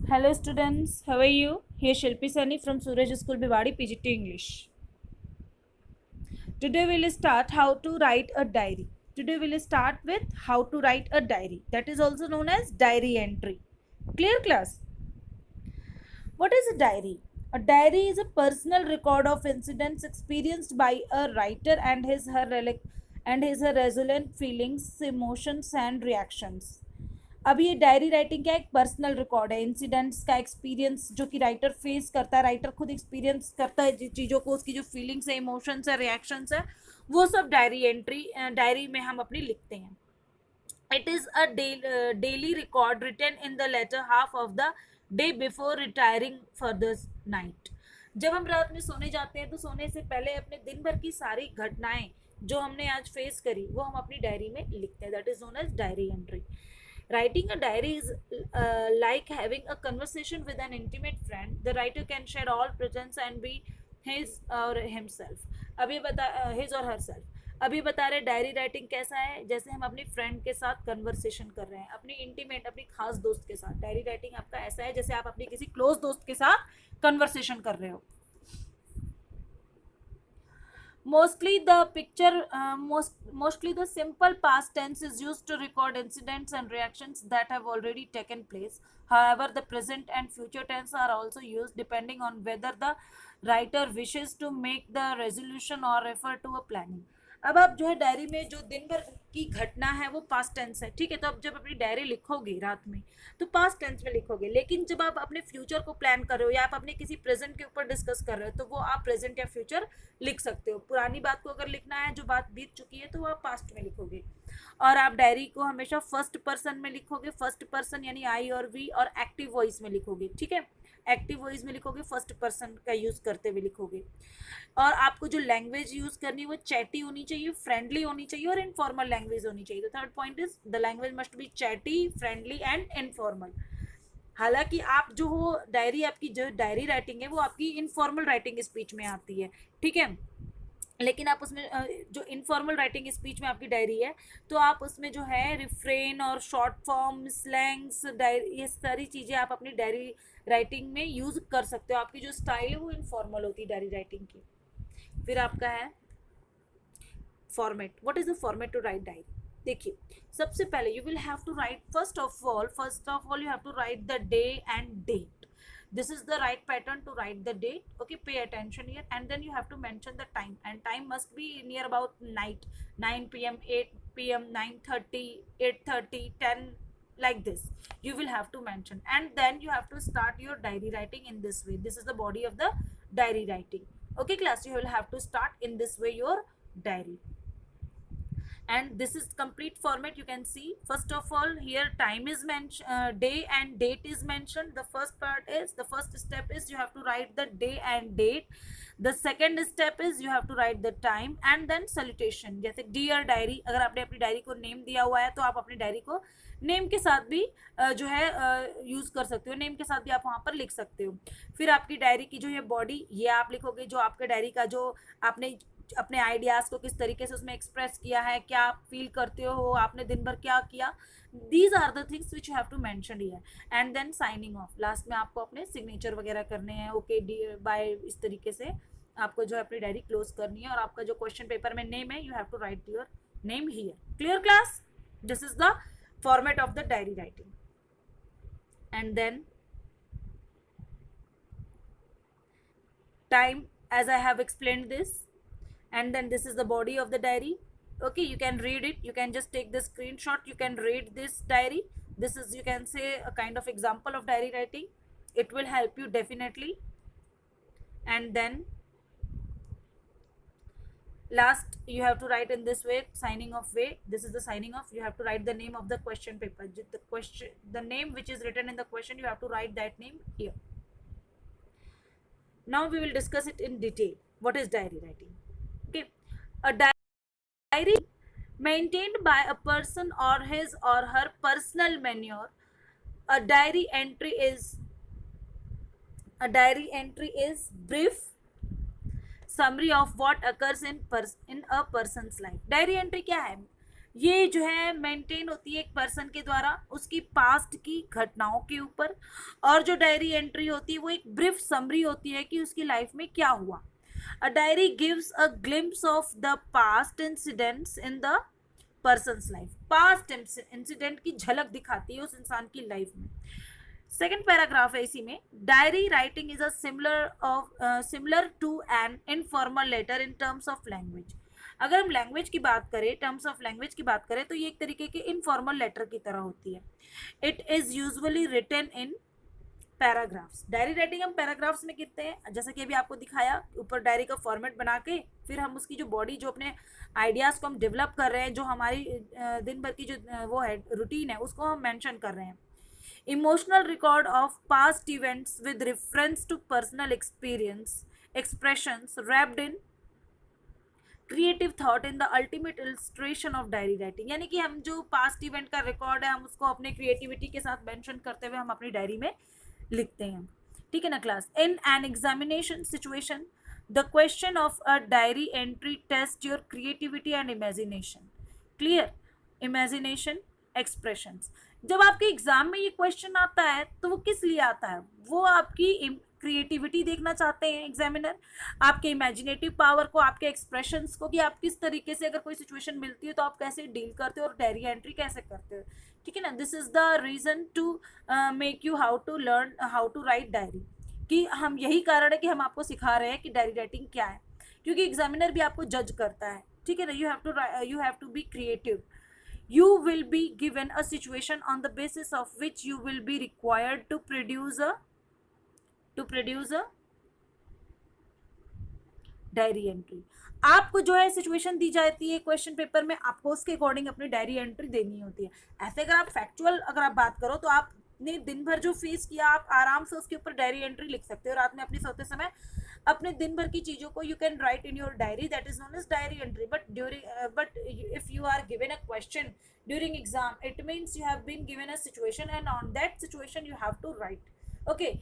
Hello students, how are you? Here Shilpi Sani from Suraj School Bhiwadi PGT English. Today we'll start how to write a diary. Today we'll start with how to write a diary. That is also known as diary entry. Clear class? What is a diary? A diary is a personal record of incidents experienced by a writer and his her resilient feelings, emotions and reactions. अब ये diary writing क्या एक personal record है incidents का experience जो कि writer face करता है, राइटर खुद एक्सपीरियंस करता है चीज़ों को, उसकी जो फीलिंग्स है, इमोशंस है, रिएक्शंस है, वो सब डायरी में हम अपनी लिखते हैं. It is a daily record written in the latter half of the day before retiring for the night. जब हम रात में सोने जाते हैं तो सोने से पहले अपने दिन भर की सारी घटनाएं जो हमने आज फेस करी वो हम अपनी डायरी में लिखते हैं. That is known as diary entry. Writing a diary is like having a conversation with an intimate friend. The writer can share all presence and be his or himself. अभी बता his or herself. अभी बता रहे diary writing कैसा है, जैसे हम अपनी फ्रेंड के साथ कन्वर्सेशन कर रहे हैं, अपनी इंटीमेट अपनी खास दोस्त के साथ. डायरी राइटिंग आपका ऐसा है जैसे आप अपनी किसी क्लोज दोस्त के साथ कन्वर्सेशन कर रहे हो. Mostly the simple past tense is used to record incidents and reactions that have already taken place. However, the present and future tense are also used depending on whether the writer wishes to make the resolution or refer to a planning. अब आप जो है diary में जो दिन भर की घटना है वो पास्ट टेंस है, ठीक है. तो अब जब अपनी डायरी लिखोगे रात में तो पास्ट टेंस में लिखोगे, लेकिन जब आप अपने फ्यूचर को प्लान कर रहे हो या आप अपने किसी प्रेजेंट के ऊपर डिस्कस कर रहे हो तो वो आप प्रेजेंट या फ्यूचर लिख सकते हो. पुरानी बात को अगर लिखना है, जो बात बीत चुकी है, तो वो आप पास्ट में लिखोगे. और आप डायरी को हमेशा फर्स्ट पर्सन में लिखोगे. फर्स्ट पर्सन यानी आई और वी, और एक्टिव वॉइस में लिखोगे, ठीक है. एक्टिव वॉइस में लिखोगे, फर्स्ट पर्सन का यूज करते हुए लिखोगे. और आपको जो लैंग्वेज यूज करनी है वो चैटी होनी चाहिए, फ्रेंडली होनी चाहिए और इनफॉर्मल लैंग्वेज होनी चाहिए. तो third point is the language must be chatty, friendly and informal. हालांकि आप जो हो डायरी, आपकी जो डायरी राइटिंग है वो आपकी इनफॉर्मल राइटिंग स्पीच में आती है, ठीक है. लेकिन आप उसमें जो इनफॉर्मल राइटिंग स्पीच में आपकी डायरी है तो आप उसमें जो है रिफ्रेन और शॉर्ट फॉर्म स्लैंग्स डायरी, ये सारी चीज़ें आप अपनी डायरी राइटिंग में यूज़ कर सकते हो. आपकी जो स्टाइल है वो इनफॉर्मल होती है डायरी राइटिंग की. फिर आपका है format. What is the format to write diary? देखिए, सबसे पहले you will have to write first of all you have to write the day and date. This is the right pattern to write the date. Okay, pay attention here. And then you have to mention the time, and time must be near about night, 9 p.m, 8 p.m, 9:30, 8:30, 10, like this you will have to mention. And then you have to start your diary writing in this way. This is the body of the diary writing. Okay class, you will have to start in this way your diary. And this is complete format. You can see first of all here time is mentioned, day and date is mentioned. The first step is you have to write the day and date. The second step is you have to write the time and then salutation. जैसे dear diary, अगर आपने अपनी diary को name दिया हुआ है तो आप अपनी डायरी को नेम के साथ भी जो है यूज कर सकते हो. नेम के साथ भी आप वहां पर लिख सकते हो. फिर आपकी डायरी की जो ये बॉडी, ये आप लिखोगे जो आपके डायरी का जो आपने अपने आइडियाज़ को किस तरीके से उसमें एक्सप्रेस किया है, क्या आप फील करते हो, आपने दिन भर क्या किया. These are the things which you have to mention here. And then signing off. Last में आपको अपने सिग्नेचर वगैरह करने हैं. ओके बाय, इस तरीके से आपको जो है अपनी डायरी क्लोज करनी है. और आपका जो क्वेश्चन पेपर में नेम है, you have to write your name here. Clear class? This is the format of the diary writing. And then time, as I have explained this. And then this is the body of the diary. Okay, you can read it. You can just take the screenshot. You can read this diary. This is, you can say, a kind of example of diary writing. It will help you definitely. And then last you have to write in this way, signing off way. This is the signing off. You have to write the name of the question paper. The name which is written in the question, you have to write that name here. Now we will discuss it in detail. What is diary writing? Okay, a diary maintained by a person or his or her personal manure. A diary entry is brief summary of what occurs in a person's life. Diary entry क्या है? ये जो है maintain होती है एक person के द्वारा उसकी पास्ट की घटनाओं के ऊपर, और जो डायरी एंट्री होती है वो एक ब्रीफ समरी होती है कि उसकी लाइफ में क्या हुआ. A diary gives a glimpse of the past incidents in the persons life. Past incident की झलक दिखाती है उस इंसान की लाइफ में. सेकेंड पैराग्राफ है इसी में. Diary writing is a similar to an informal letter in terms of language. अगर हम लैंग्वेज की बात करें, टर्म्स ऑफ लैंग्वेज की बात करें, तो ये एक तरीके के इनफॉर्मल लेटर की तरह होती है. It is usually written in paragraphs. Diary writing हम पैराग्राफ्स में करते हैं, जैसा कि अभी आपको दिखाया ऊपर डायरी का फॉर्मेट बना के, फिर हम उसकी जो बॉडी, जो अपने आइडियाज को हम डेवलप कर रहे हैं, जो हमारी दिन भर की जो वो है रूटीन है, उसको हम मेंशन कर रहे हैं. Emotional record of past events with reference to personal experience, expressions wrapped in creative thought in the ultimate illustration of diary writing. यानी कि हम जो पास्ट इवेंट का रिकॉर्ड है, हम उसको अपने क्रिएटिविटी के साथ मेंशन करते हुए हम अपनी डायरी में लिखते हैं. ठीक है ना class. In an examination situation the question of a diary entry test your creativity and imagination. Clear. Imagination, expressions. जब आपके एग्जाम में ये क्वेश्चन आता है तो वो किस लिए आता है? वो आपकी क्रिएटिविटी देखना चाहते हैं एग्जामिनर, आपके इमेजिनेटिव पावर को, आपके एक्सप्रेशंस को, कि आप किस तरीके से अगर कोई सिचुएशन मिलती है तो आप कैसे डील करते हो और डायरी एंट्री कैसे करते हो. ठीक है ना. This is the reason to make you how to learn how to write diary. कि हम, यही कारण है कि हम आपको सिखा रहे हैं कि डायरी राइटिंग क्या है, क्योंकि एग्जामिनर भी आपको जज करता है. ठीक है ना. You have to be creative. You will be given a situation on the basis of which you will be required to produce a diary entry. आपको जो है सिचुएशन दी जाती है क्वेश्चन पेपर में, आपको उसके अकॉर्डिंग अपनी डायरी एंट्री देनी होती है. ऐसे अगर आप फैक्चुअल अगर आप बात करो तो आपने दिन भर जो फेस किया, आप आराम से उसके ऊपर डायरी एंट्री लिख सकते हो. रात में अपने सोते समय अपने दिन भर की चीजों को you can write in your diary. That is known as diary entry. But if you are given a question during exam, it means you have been given a situation and on that situation you have to write. Okay.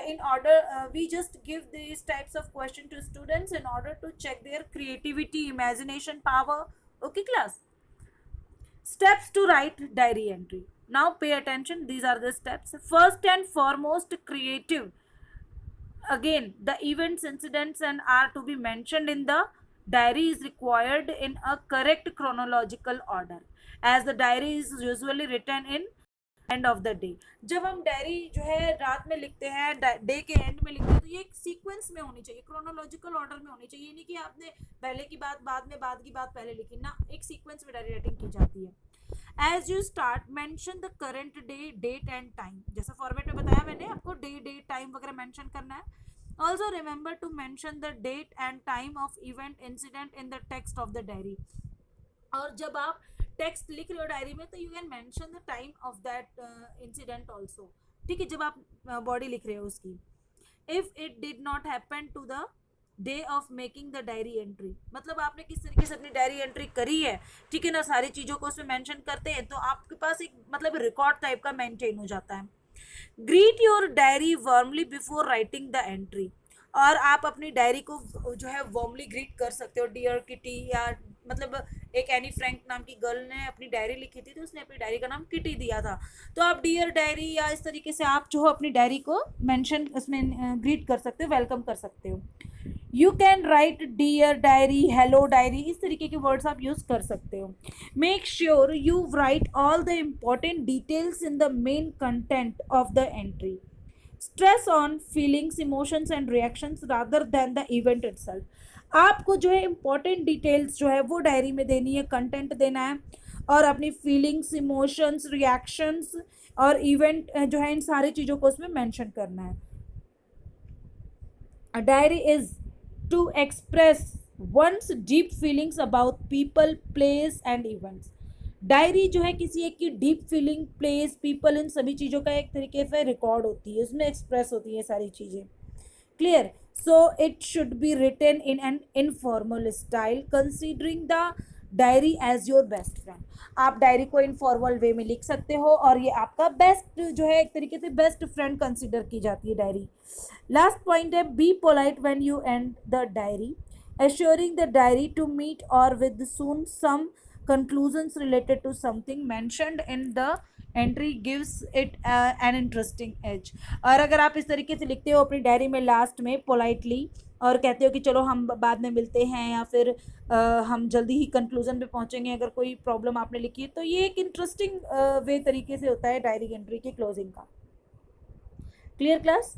In order we just give these types of question to students in order to check their creativity, imagination power. Okay class. Steps to write diary entry. Now pay attention, these are the steps. First and foremost, creative. Again, the events, incidents and are to be mentioned in the diary is required in a correct chronological order, as the diary is usually written in end of the day. जब हम diary जो है रात में लिखते हैं, day के and में लिखते हैं, तो ये एक सीक्वेंस में होनी चाहिए, क्रोनोलॉजिकल ऑर्डर में होनी चाहिए. नहीं कि आपने पहले की बात बाद में, बाद की बात पहले लिखी ना. एक सीक्वेंस में डायरी राइटिंग की जाती है. As you start mention the current day, date and time. जैसा फॉर्मेट में बताया मैंने आपको, डे, डेट, टाइम वगैरह मेंशन करना है. Also remember to mention the date and time of event, incident in the text of the diary. और जब आप टेक्स्ट लिख रहे हो डायरी में, तो you can mention the time of that incident also. ठीक है. जब आप बॉडी लिख रहे हो उसकी. If it did not happen to the day of making the diary entry. मतलब आपने किस तरीके से अपनी डायरी एंट्री करी है, ठीक है ना, सारी चीज़ों को उसमें मेंशन करते हैं, तो आपके पास एक मतलब रिकॉर्ड टाइप का मेंटेन हो जाता है. Greet your diary warmly before writing the entry. और आप अपनी डायरी को जो है वार्मली ग्रीट कर सकते हो. डियर किटी, या मतलब एक एनी फ्रैंक नाम की गर्ल ने अपनी डायरी लिखी थी, तो उसने अपनी डायरी का नाम किटी दिया था. तो आप डियर डायरी या इस तरीके से आप जो हो अपनी डायरी को मेंशन उसमें ग्रीट कर सकते हो, वेलकम कर सकते हो. You can write dear diary, hello diary, इस तरीके के वर्ड्स आप यूज कर सकते हो. Make sure you write all the important details in the main content of the entry. Stress on feelings, emotions and reactions rather than the event itself. आपको जो है इंपॉर्टेंट डिटेल्स जो है वो डायरी में देनी है, कंटेंट देना है, और अपनी फीलिंग्स, इमोशंस, रिएक्शंस और इवेंट जो है इन सारी चीज़ों को उसमें मेंशन करना है. A diary is to express one's deep feelings about people, place and events. Diary जो है किसी एक की डीप फीलिंग, प्लेस, पीपल, इन सभी चीज़ों का एक तरीके से रिकॉर्ड होती है, उसमें एक्सप्रेस होती है सारी चीज़ें. Clear. So it should be written in an informal style, considering the diary as your best friend. आप डायरी को इनफॉर्मल वे में लिख सकते हो, और ये आपका बेस्ट जो है एक तरीके से बेस्ट फ्रेंड कंसिडर की जाती है डायरी. लास्ट पॉइंट है, be polite when you and the diary, assuring the diary to meet or with soon some conclusions related to something mentioned in the entry gives it an interesting edge. और अगर आप इस तरीके से लिखते हो अपनी डायरी में लास्ट में पोलाइटली और कहते हो कि चलो हम बाद में मिलते हैं या फिर हम जल्दी ही कंक्लूजन पे पहुंचेंगे अगर कोई प्रॉब्लम आपने लिखी है, तो ये एक इंटरेस्टिंग वे तरीके से होता है डायरी एंट्री की क्लोजिंग का. Clear class?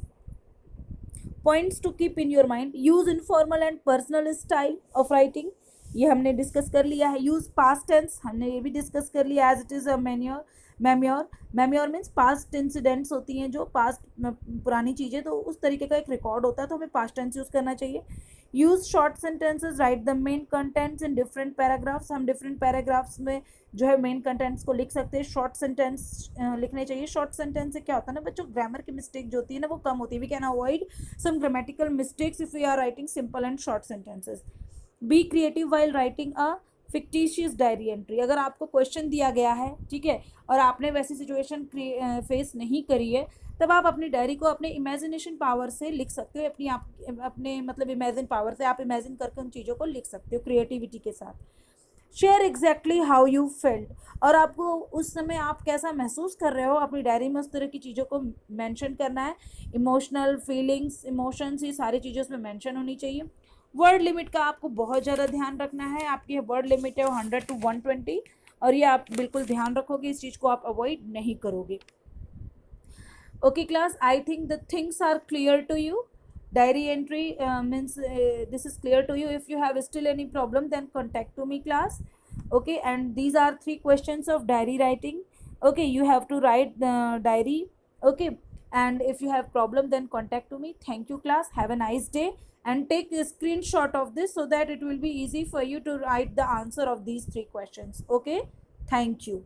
Points to keep in your mind: use informal and personal style of writing, ये हमने डिस्कस कर लिया है. यूज पास्ट टेंस, हमने ये भी डिस्कस कर लिया. As it is a memoir, memoir, memoir means past incidents होती हैं जो पास्ट पुरानी चीज़ें, तो उस तरीके का एक रिकॉर्ड होता है, तो हमें पास्ट टेंस यूज़ करना चाहिए. Use short sentences, right the main contents in different paragraphs, हम डिफरेंट पैराग्राफ्स में जो है मेन कंटेंट्स को लिख सकते हैं. शॉर्ट सेंटेंस लिखने चाहिए. शॉर्ट सेंटेंस से क्या होता है ना बच्चों, ग्रामर की मिस्टेक जो होती है ना वो कम होती है. We can avoid some grammatical mistakes if we are writing simple and short sentences. Be creative while writing a fictitious diary entry, अगर आपको क्वेश्चन दिया गया है, ठीक है, और आपने वैसी सिचुएशन फेस नहीं करी है, तब आप अपनी डायरी को अपने इमेजिनेशन पावर से लिख सकते हो. अपने मतलब इमेजिन पावर से आप इमेजिन करके उन चीज़ों को लिख सकते हो क्रिएटिविटी के साथ. Share exactly how you felt, और आपको उस समय आप कैसा महसूस कर रहे हो अपनी डायरी में उस तरह की चीज़ों को मेंशन करना है. इमोशनल फीलिंग्स, इमोशंस, ये सारी चीज़ें उसमें मेंशन होनी चाहिए. वर्ड लिमिट का आपको बहुत ज़्यादा ध्यान रखना है. आपकी वर्ड लिमिट है 100 to 120, और ये आप बिल्कुल ध्यान रखोगे, इस चीज़ को आप अवॉइड नहीं करोगे. Okay class, I think the things are clear to you. Diary entry means this is clear to you. If you have still any problem, then contact to me class. Okay, and these are 3 questions of diary writing. Okay, you have to write the diary. Okay, and if you have problem, then contact to me. Thank you class, have a nice day, and take a screenshot of this so that it will be easy for you to write the answer of these 3 questions. Okay, thank you.